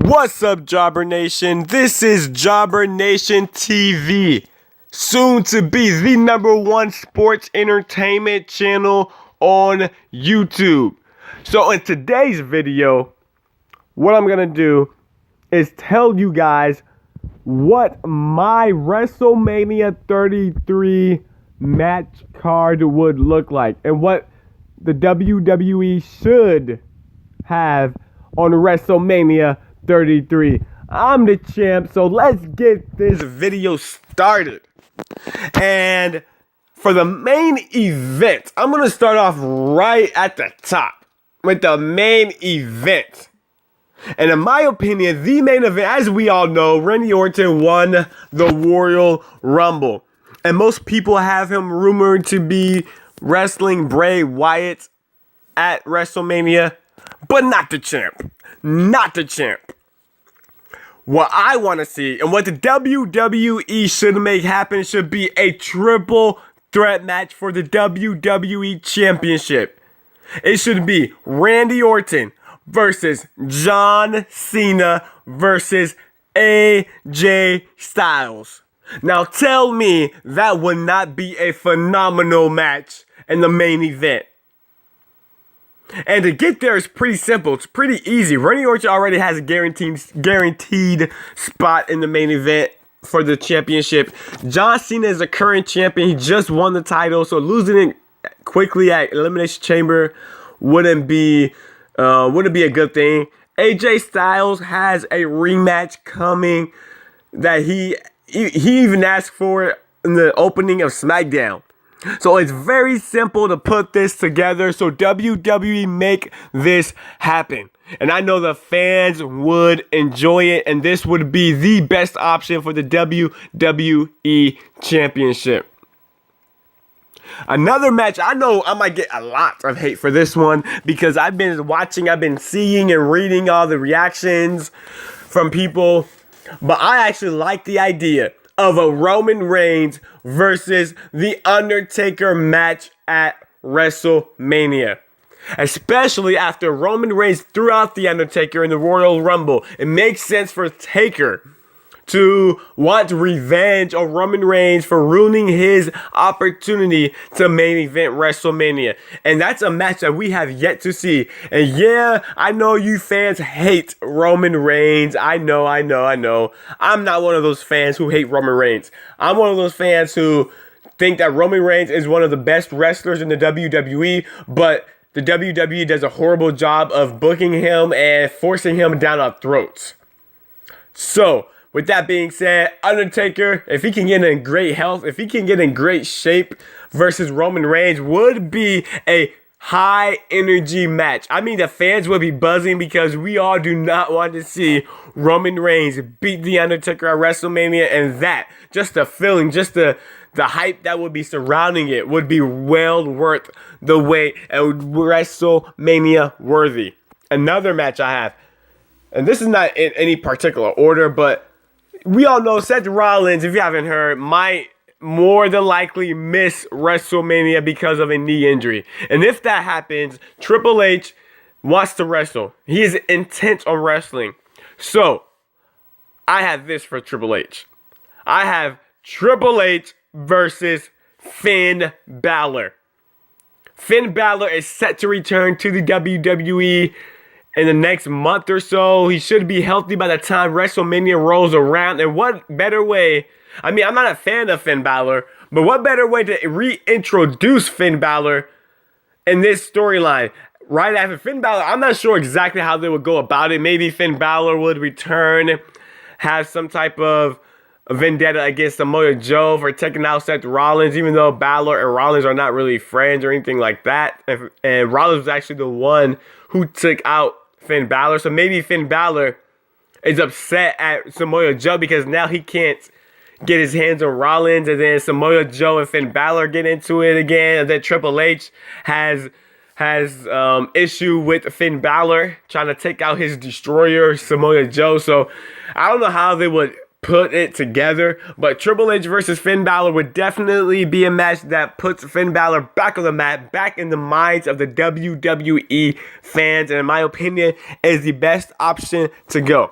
What's up, Jobber Nation? This is JobberNationTV, soon to be the #1 sports entertainment channel on YouTube. So in today's video, what I'm gonna do is tell you guys what my WrestleMania 33 match card would look like and what the WWE should have on WrestleMania 33. I'm the champ, so let's get this video started. And for the main event, I'm gonna start off right at the top with the main event. And in my opinion, the main event, as we all know, Randy Orton won the Royal Rumble. And most people have him rumored to be wrestling Bray Wyatt at WrestleMania, but not the champ. Not the champ. What I want to see and what the WWE should make happen should be a triple threat match for the WWE Championship. It should be Randy Orton versus John Cena versus AJ Styles. Now tell me that would not be a phenomenal match in the main event. And to get there is pretty simple. It's pretty easy. Randy Orton already has a guaranteed spot in the main event for the championship. John Cena is the current champion. He just won the title, so losing it quickly at Elimination Chamber wouldn't be a good thing. AJ Styles has a rematch coming that he even asked for in the opening of SmackDown. So it's very simple to put this together. So WWE make this happen. And I know the fans would enjoy it. And this would be the best option for the WWE Championship. Another match, I know I might get a lot of hate for this one because I've been watching, I've been seeing and reading all the reactions from people. But I actually like the idea of a Roman Reigns versus the Undertaker match at WrestleMania. Especially after Roman Reigns threw out the Undertaker in the Royal Rumble. It makes sense for Taker to want revenge on Roman Reigns for ruining his opportunity to main event WrestleMania. And that's a match that we have yet to see. And yeah, I know you fans hate Roman Reigns. I know. I'm not one of those fans who hate Roman Reigns. I'm one of those fans who think that Roman Reigns is one of the best wrestlers in the WWE, but the WWE does a horrible job of booking him and forcing him down our throats. So, with that being said, Undertaker, if he can get in great health, if he can get in great shape versus Roman Reigns, would be a high energy match. I mean, the fans will be buzzing because we all do not want to see Roman Reigns beat the Undertaker at WrestleMania, and that, just the feeling, just the hype that would be surrounding it would be well worth the wait and WrestleMania worthy. Another match I have, and this is not in any particular order, but we all know Seth Rollins, if you haven't heard, might more than likely miss WrestleMania because of a knee injury. And if that happens, Triple H wants to wrestle. He is intent on wrestling. So, I have this for Triple H. I have Triple H versus Finn Balor. Finn Balor is set to return to the WWE in the next month or so. He should be healthy by the time WrestleMania rolls around. And what better way, I mean, I'm not a fan of Finn Balor, but what better way to reintroduce Finn Balor in this storyline? Right after Finn Balor, I'm not sure exactly how they would go about it. Maybe Finn Balor would return, have some type of vendetta against Samoa Joe for taking out Seth Rollins, even though Balor and Rollins are not really friends or anything like that. And Rollins was actually the one who took out Finn Balor. So maybe Finn Balor is upset at Samoa Joe because now he can't get his hands on Rollins, and then Samoa Joe and Finn Balor get into it again, and then Triple H has issue with Finn Balor trying to take out his destroyer Samoa Joe. So I don't know how they would put it together, but Triple H versus Finn Balor would definitely be a match that puts Finn Balor back on the map, back in the minds of the WWE fans, and in my opinion is the best option to go.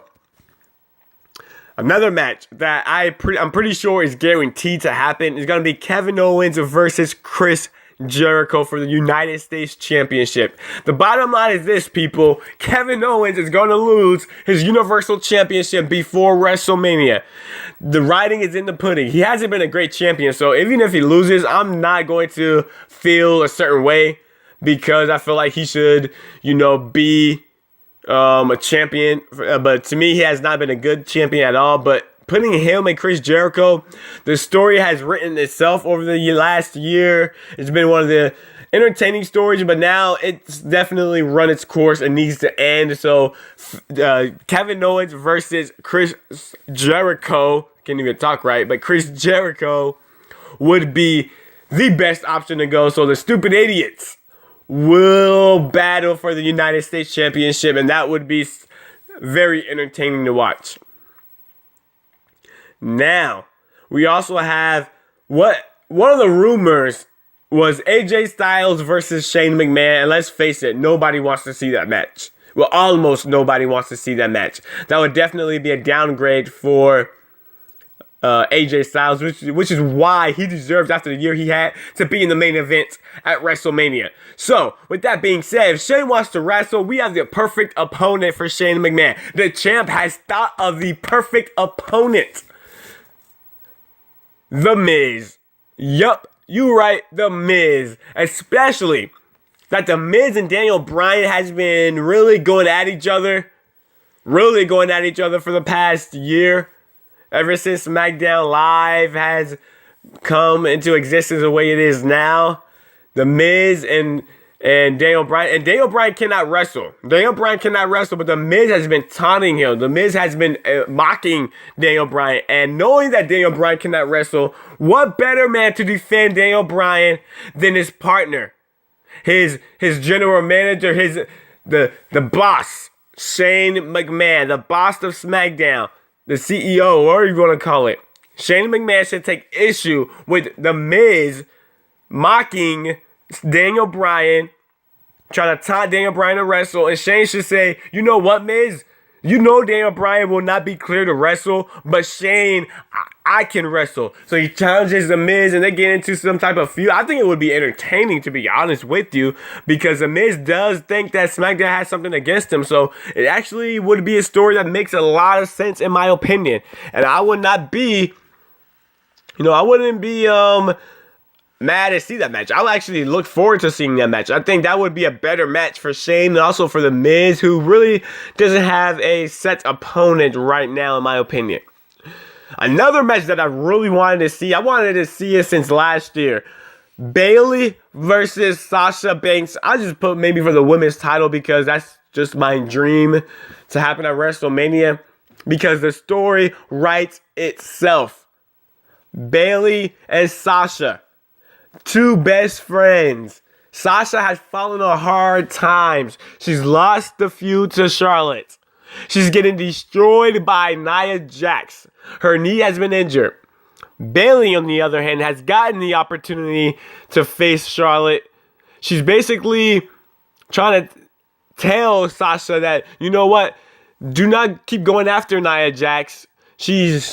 Another match that I'm pretty sure is guaranteed to happen is going to be Kevin Owens versus Chris Jericho for the United States Championship. The bottom line is this, people. Kevin Owens is going to lose his Universal Championship before WrestleMania. The writing is in the pudding. He hasn't been a great champion, so even if he loses, I'm not going to feel a certain way because I feel like he should, be a champion, but to me, he has not been a good champion at all. But putting him and Chris Jericho, the story has written itself over the last year. It's been one of the entertaining stories, but now it's definitely run its course and needs to end. So, Kevin Owens versus Chris Jericho, can't even talk right, but Chris Jericho would be the best option to go. So the stupid idiots will battle for the United States Championship, and that would be very entertaining to watch. Now, we also have one of the rumors was AJ Styles versus Shane McMahon, and let's face it, nobody wants to see that match. Well, almost nobody wants to see that match. That would definitely be a downgrade for AJ Styles, which is why he deserves, after the year he had, to be in the main event at WrestleMania. So, with that being said, if Shane wants to wrestle, we have the perfect opponent for Shane McMahon. The champ has thought of the perfect opponent. The Miz. Yup, you right, The Miz. Especially that The Miz and Daniel Bryan has been really going at each other for the past year. Ever since SmackDown Live has come into existence the way it is now, The Miz and Daniel Bryan. And Daniel Bryan cannot wrestle. But The Miz has been taunting him. The Miz has been mocking Daniel Bryan. And knowing that Daniel Bryan cannot wrestle, what better man to defend Daniel Bryan than his partner? His general manager, the boss, Shane McMahon, the boss of SmackDown. The CEO, or you want to call it. Shane McMahon should take issue with The Miz mocking Daniel Bryan, trying to taunt Daniel Bryan to wrestle, and Shane should say, you know what, Miz? You know Daniel Bryan will not be clear to wrestle, but Shane, I can wrestle. So he challenges The Miz, and they get into some type of feud. I think it would be entertaining, to be honest with you, because The Miz does think that SmackDown has something against him. So it actually would be a story that makes a lot of sense, in my opinion. And I would not be, I wouldn't be mad to see that match. I'll actually look forward to seeing that match. I think that would be a better match for Shane and also for The Miz, who really doesn't have a set opponent right now, in my opinion. Another match that I really wanted to see, I wanted to see it since last year. Bayley versus Sasha Banks. I just put maybe for the women's title because that's just my dream to happen at WrestleMania, because the story writes itself. Bayley and Sasha, two best friends. Sasha has fallen on hard times. She's lost the feud to Charlotte. She's getting destroyed by Nia Jax. Her knee has been injured. Bayley, on the other hand, has gotten the opportunity to face Charlotte. She's basically trying to tell Sasha that, you know what, do not keep going after Nia Jax. She's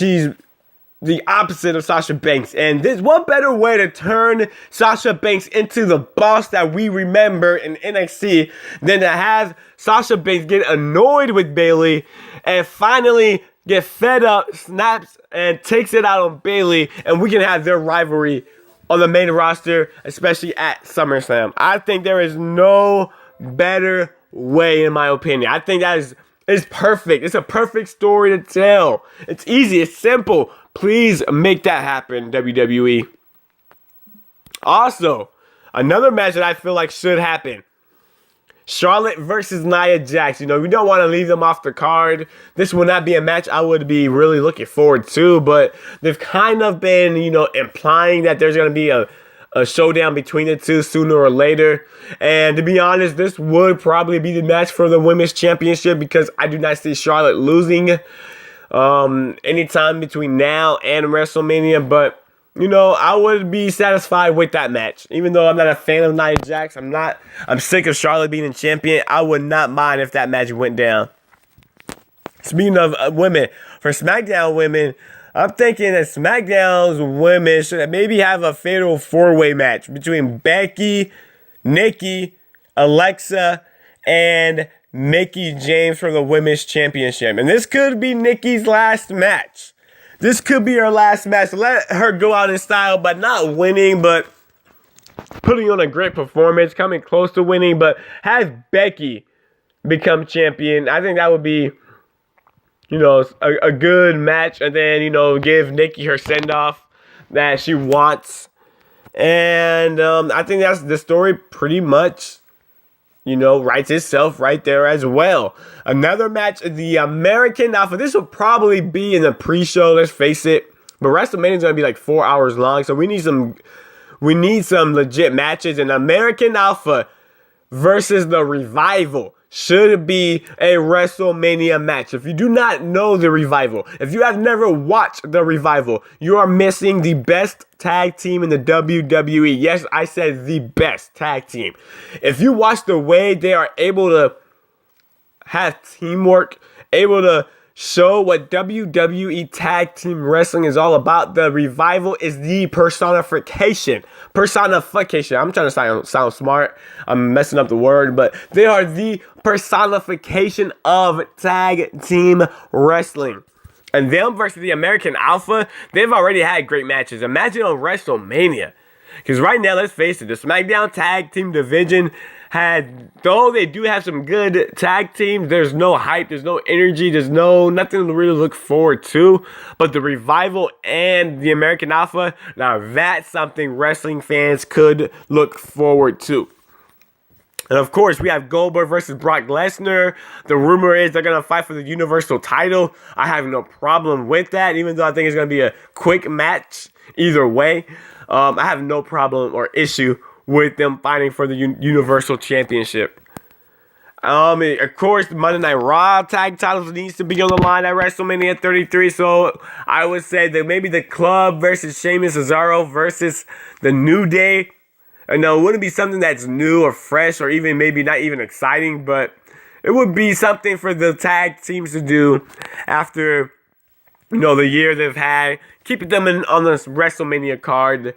the opposite of Sasha Banks. And what better way to turn Sasha Banks into the boss that we remember in NXT than to have Sasha Banks get annoyed with Bayley and finally get fed up, snaps, and takes it out on Bayley, and we can have their rivalry on the main roster, especially at SummerSlam. I think there is no better way, in my opinion. I think that is perfect. It's a perfect story to tell. It's easy. It's simple. Please make that happen, WWE. Also, another match that I feel like should happen. Charlotte versus Nia Jax. We don't want to leave them off the card. This will not be a match I would be really looking forward to, but they've kind of been, implying that there's going to be a showdown between the two sooner or later. And to be honest, this would probably be the match for the Women's Championship, because I do not see Charlotte losing anytime between now and WrestleMania. But I would be satisfied with that match. Even though I'm not a fan of Nia Jax, I'm sick of Charlotte being a champion. I would not mind if that match went down. speaking of women, for SmackDown women, I'm thinking that SmackDown's women should maybe have a fatal 4-way match between Becky, Nikki, Alexa, and Mickie James for the Women's Championship. And this could be Nikki's last match. This could be her last match. Let her go out in style, but not winning, but putting on a great performance, coming close to winning, but have Becky become champion. I think that would be, a good match. And then, give Nikki her send-off that she wants. And I think that's the story pretty much, writes itself right there as well. Another match, the American Alpha. This will probably be in the pre-show, let's face it. But WrestleMania is going to be like 4 hours long. So we need some legit matches. And American Alpha versus the Revival should be a WrestleMania match. If you do not know the Revival, if you have never watched the Revival, you are missing the best tag team in the WWE. Yes, I said the best tag team. If you watch the way they are able to have teamwork, able to show what WWE tag team wrestling is all about, the Revival is the personification. I'm trying to sound smart. I'm messing up the word, but they are the personification of tag team wrestling. And them versus the American Alpha, they've already had great matches. Imagine on WrestleMania. Because right now, let's face it, the SmackDown tag team division though they do have some good tag teams, there's no hype, there's no energy, there's nothing to really look forward to. But the Revival and the American Alpha, now that's something wrestling fans could look forward to. And of course, we have Goldberg versus Brock Lesnar. The rumor is they're going to fight for the Universal title. I have no problem with that, even though I think it's going to be a quick match either way. I have no problem or issue with them fighting for the Universal Championship. Of course, the Monday Night Raw tag titles needs to be on the line at WrestleMania 33. So I would say that maybe the Club versus Sheamus, Cesaro versus the New Day. I know it wouldn't be something that's new or fresh or even maybe not even exciting, but it would be something for the tag teams to do after, the year they've had. Keep them on this WrestleMania card.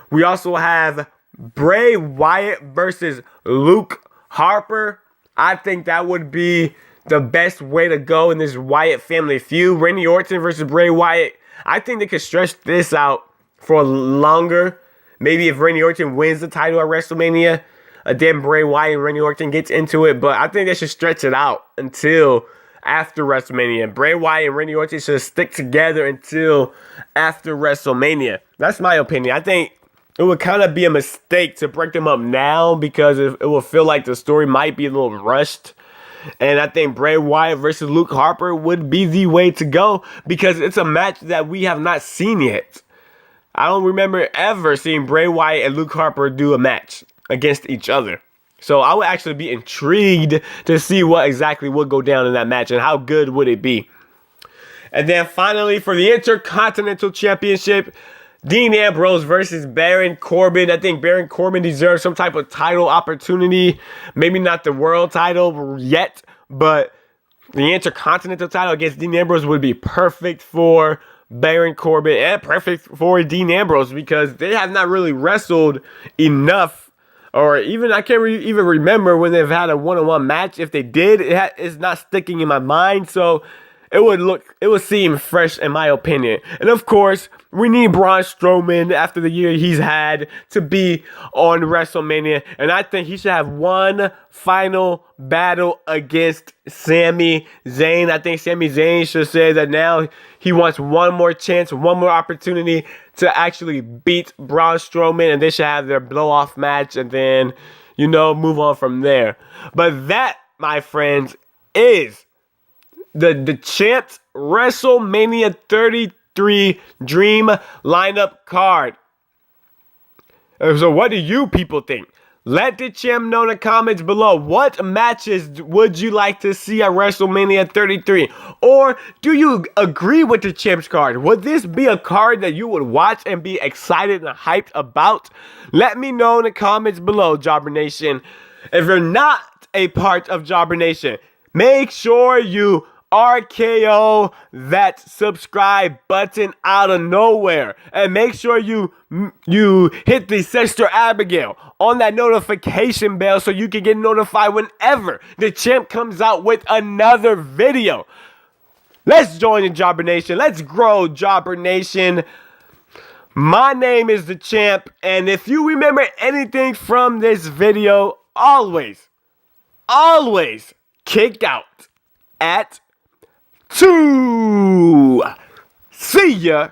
We also have Bray Wyatt versus Luke Harper. I think that would be the best way to go in this Wyatt family feud. Randy Orton versus Bray Wyatt. I think they could stretch this out for longer. Maybe if Randy Orton wins the title at WrestleMania, then Bray Wyatt and Randy Orton gets into it. But I think they should stretch it out until after WrestleMania. Bray Wyatt and Randy Orton should stick together until after WrestleMania. That's my opinion. I think it would kind of be a mistake to break them up now because it will feel like the story might be a little rushed. And I think Bray Wyatt versus Luke Harper would be the way to go because it's a match that we have not seen yet. I don't remember ever seeing Bray Wyatt and Luke Harper do a match against each other. So I would actually be intrigued to see what exactly would go down in that match and how good would it be. And then finally for the Intercontinental Championship, Dean Ambrose versus Baron Corbin. I think Baron Corbin deserves some type of title opportunity. Maybe not the world title yet, but the Intercontinental title against Dean Ambrose would be perfect for Baron Corbin and perfect for Dean Ambrose because they have not really wrestled enough, or even I can't even remember when they've had a one-on-one match. If they did, it's not sticking in my mind, so it would seem fresh in my opinion. And of course, we need Braun Strowman after the year he's had to be on WrestleMania. And I think he should have one final battle against Sami Zayn. I think Sami Zayn should say that now he wants one more chance, one more opportunity to actually beat Braun Strowman. And they should have their blow-off match and then, move on from there. But that, my friends, is the Champs WrestleMania 33 Dream Lineup card. So what do you people think? Let the champ know in the comments below. What matches would you like to see at WrestleMania 33? Or do you agree with the champ's card? Would this be a card that you would watch and be excited and hyped about? Let me know in the comments below, Jobber Nation. If you're not a part of Jobber Nation, make sure you RKO that subscribe button out of nowhere, and make sure you hit the Sister Abigail on that notification bell so you can get notified whenever the champ comes out with another video. Let's join the Jobber Nation. Let's grow Jobber Nation. My name is the champ, and if you remember anything from this video, always kick out at 2. See ya.